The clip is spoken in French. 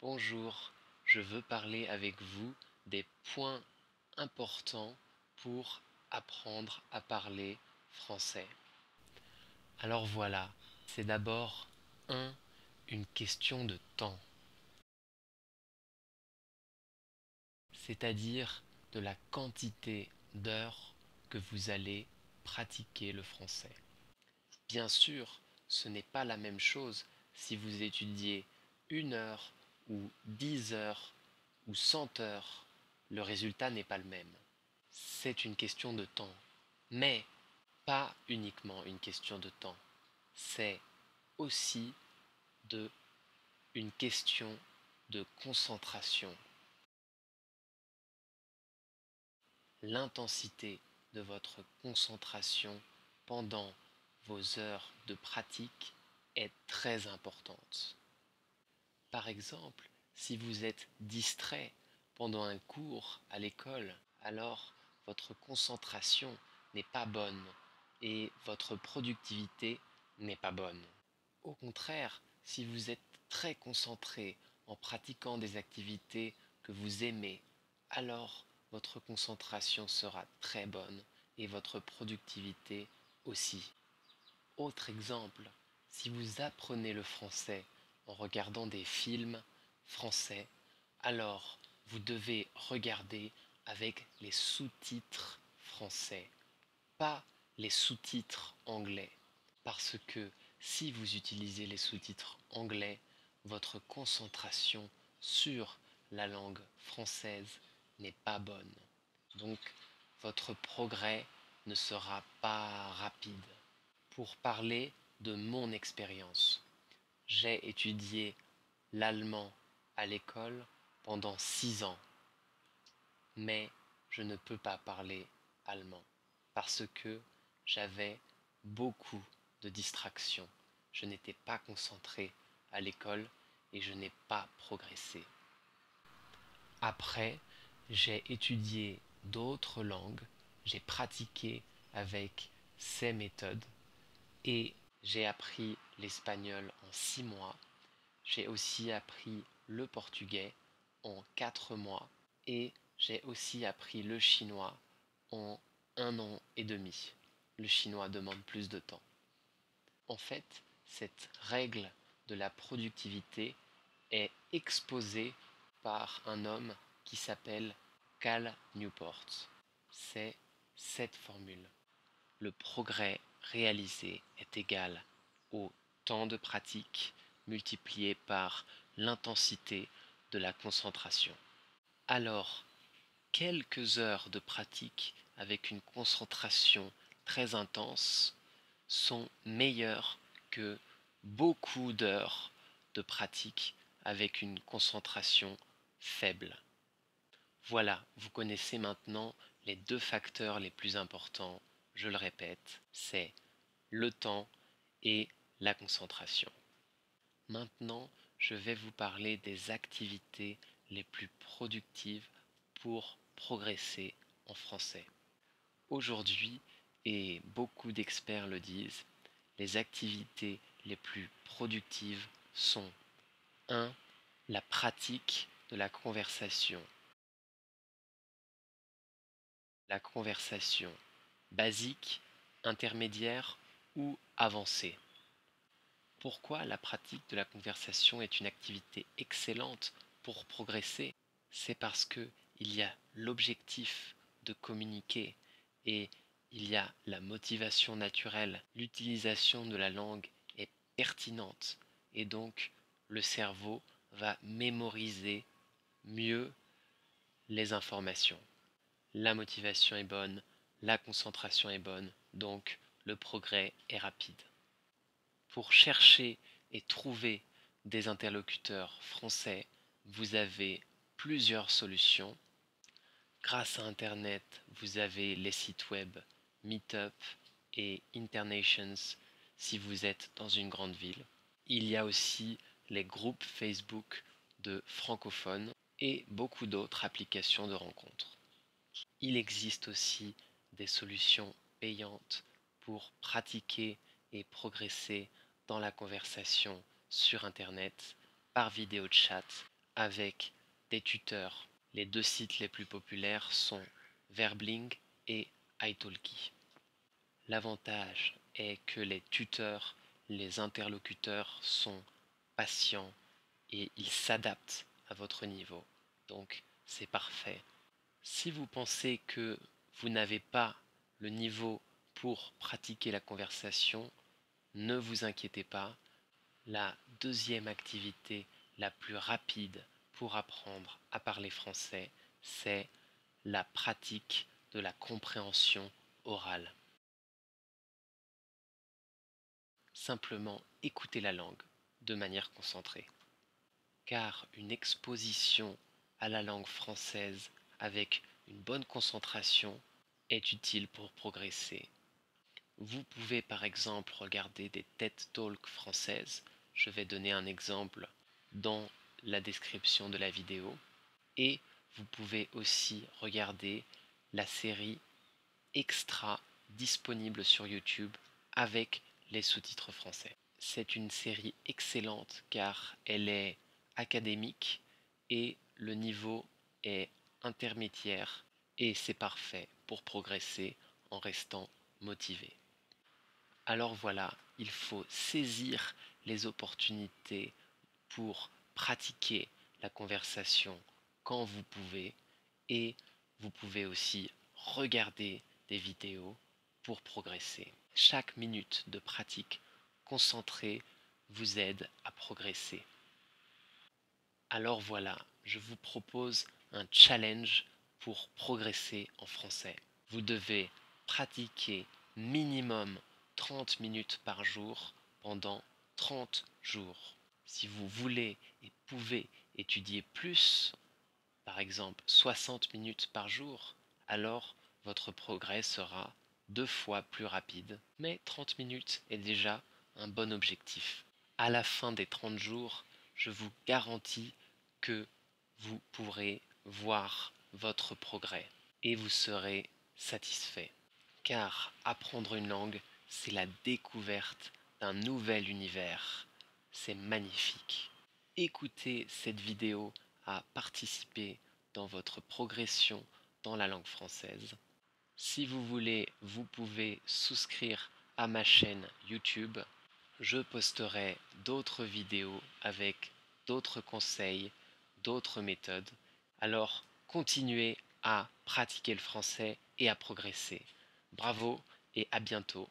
Bonjour, je veux parler avec vous des points importants pour apprendre à parler français. Alors voilà, c'est d'abord une question de temps, c'est-à-dire de la quantité d'heures que vous allez pratiquer le français. Bien sûr, ce n'est pas la même chose si vous étudiez 1 heure ou 10 heures ou 100 heures. Le résultat n'est pas le même. C'est une question de temps, mais pas uniquement une question de temps. C'est aussi une question de concentration. L'intensité de votre concentration pendant vos heures de pratique est très importante. Par exemple, si vous êtes distrait pendant un cours à l'école, alors votre concentration n'est pas bonne et votre productivité n'est pas bonne. Au contraire, si vous êtes très concentré en pratiquant des activités que vous aimez, alors votre concentration sera très bonne et votre productivité aussi. Autre exemple, si vous apprenez le français en regardant des films français, alors vous devez regarder avec les sous-titres français, pas les sous-titres anglais. Parce que si vous utilisez les sous-titres anglais, votre concentration sur la langue française n'est pas bonne. Donc votre progrès ne sera pas rapide. Pour parler de mon expérience, j'ai étudié l'allemand à l'école pendant 6 ans, mais je ne peux pas parler allemand parce que j'avais beaucoup de distractions. Je n'étais pas concentré à l'école et je n'ai pas progressé. Après, j'ai étudié d'autres langues, j'ai pratiqué avec ces méthodes et j'ai appris l'espagnol en 6 mois. J'ai aussi appris le portugais en 4 mois et j'ai aussi appris le chinois en 1 an et demi. Le chinois demande plus de temps. En fait, cette règle de la productivité est exposée par un homme qui s'appelle Cal Newport. C'est cette formule. Le progrès réalisé est égal au temps de pratique multiplié par l'intensité de la concentration. Alors, quelques heures de pratique avec une concentration très intense sont meilleures que beaucoup d'heures de pratique avec une concentration faible. Voilà, vous connaissez maintenant les 2 facteurs les plus importants, je le répète, c'est le temps et la concentration. Maintenant, je vais vous parler des activités les plus productives pour progresser en français. Aujourd'hui, et beaucoup d'experts le disent, les activités les plus productives sont 1. La pratique de la conversation. La conversation basique, intermédiaire ou avancée. Pourquoi la pratique de la conversation est une activité excellente pour progresser? C'est parce que il y a l'objectif de communiquer et il y a la motivation naturelle. L'utilisation de la langue est pertinente et donc le cerveau va mémoriser mieux les informations. La motivation est bonne, la concentration est bonne, donc le progrès est rapide. Pour chercher et trouver des interlocuteurs français, vous avez plusieurs solutions. Grâce à Internet, vous avez les sites web Meetup et Internations si vous êtes dans une grande ville. Il y a aussi les groupes Facebook de francophones et beaucoup d'autres applications de rencontres. Il existe aussi des solutions payantes pour pratiquer et progresser dans la conversation sur Internet, par vidéo chat, avec des tuteurs. Les deux sites les plus populaires sont Verbling et italki. L'avantage est que les tuteurs, les interlocuteurs sont patients et ils s'adaptent à votre niveau. Donc c'est parfait. Si vous pensez que vous n'avez pas le niveau pour pratiquer la conversation, ne vous inquiétez pas. La deuxième activité la plus rapide pour apprendre à parler français, c'est la pratique de la compréhension orale. Simplement écoutez la langue de manière concentrée. Car une exposition à la langue française avec une bonne concentration est utile pour progresser. Vous pouvez par exemple regarder des TED Talks françaises. Je vais donner un exemple dans la description de la vidéo. Et vous pouvez aussi regarder la série Extra disponible sur YouTube avec les sous-titres français. C'est une série excellente car elle est académique et le niveau est intermédiaire et c'est parfait pour progresser en restant motivé. Alors voilà, il faut saisir les opportunités pour pratiquer la conversation quand vous pouvez et vous pouvez aussi regarder des vidéos pour progresser. Chaque minute de pratique concentrée vous aide à progresser. Alors voilà, je vous propose un challenge pour progresser en français. Vous devez pratiquer minimum 30 minutes par jour pendant 30 jours. Si vous voulez et pouvez étudier plus, par exemple 60 minutes par jour, alors votre progrès sera 2 fois plus rapide. Mais 30 minutes est déjà un bon objectif. À la fin des 30 jours, je vous garantis que vous pourrez voir votre progrès et vous serez satisfait. Car apprendre une langue, c'est la découverte d'un nouvel univers. C'est magnifique. Écoutez cette vidéo à participer dans votre progression dans la langue française. Si vous voulez, vous pouvez souscrire à ma chaîne YouTube. Je posterai d'autres vidéos avec d'autres conseils, d'autres méthodes. Alors, continuez à pratiquer le français et à progresser. Bravo et à bientôt.